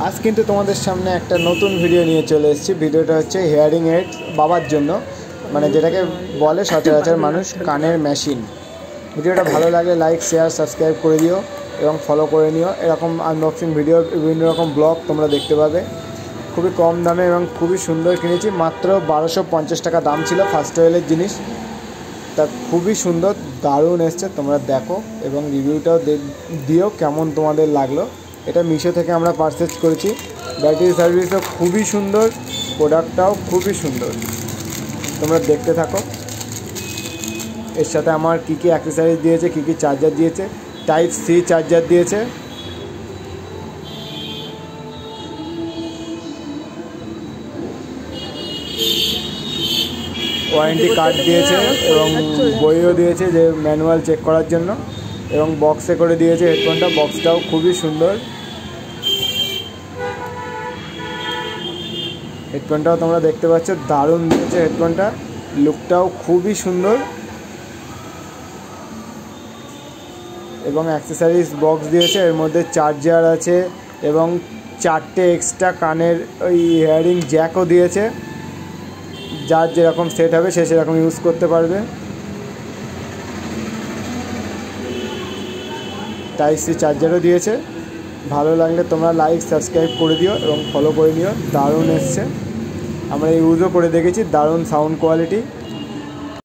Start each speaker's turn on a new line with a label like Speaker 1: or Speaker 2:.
Speaker 1: আজ কিন্তু তোমাদের সামনে একটা নতুন ভিডিও নিয়ে চলে এসেছি। ভিডিওটা হচ্ছে হিয়ারিং এইড বাবার জন্য, মানে যেটাকে বলে সচরাচর মানুষ কানের মেশিন। ভিডিওটা ভালো লাগলে লাইক, শেয়ার, সাবস্ক্রাইব করে দিও এবং ফলো করে নিও। এরকম আনবক্সিং ভিডিও, বিভিন্ন রকম ব্লগ তোমরা দেখতে পাবে। খুবই কম দামে এবং খুবই সুন্দর কিনেছি। মাত্র 1250 টাকা দাম ছিল ফার্স্ট অয়েলের জিনিস। তা খুবই সুন্দর, দারুণ এসছে। তোমরা দেখো এবং রিভিউটাও দিও কেমন তোমাদের লাগলো। এটা মিশো থেকে আমরা পারচেজ করেছি। ব্যাটারি সার্ভিসও খুবই সুন্দর, প্রোডাক্টটাও খুবই সুন্দর। তোমরা দেখতে থাকো। এর সাথে আমার কী কী অ্যাক্সেসরিজ দিয়েছে, কী কী চার্জার দিয়েছে। টাইপ সি চার্জার দিয়েছে, ওয়ারেন্টি কার্ড দিয়েছে এবং বইও দিয়েছে যে ম্যানুয়াল চেক করার জন্য, এবং বক্সে করে দিয়েছে হেডফোনটা। বক্সটাও খুবই সুন্দর। হেডফোনটাও তোমরা দেখতে পাচ্ছ, দারুণ দিয়েছে হেডফোনটা। লুকটাও খুবই সুন্দর এবং অ্যাক্সেসরিজ বক্স দিয়েছে। এর মধ্যে চার্জার আছে এবং 4টে এক্সট্রা কানের ওই হিয়ারিং জ্যাকও দিয়েছে। যার যেরকম সেট হবে সে সেরকম ইউজ করতে পারবে। টাইপ সি চার্জারও দিয়েছে। ভালো লাগলে তোমরা লাইক, সাবস্ক্রাইব করে দিও এবং ফলো করে নিও। দারুণ এসছে, আমরা ইউজও করে দেখেছি, দারুণ সাউন্ড কোয়ালিটি।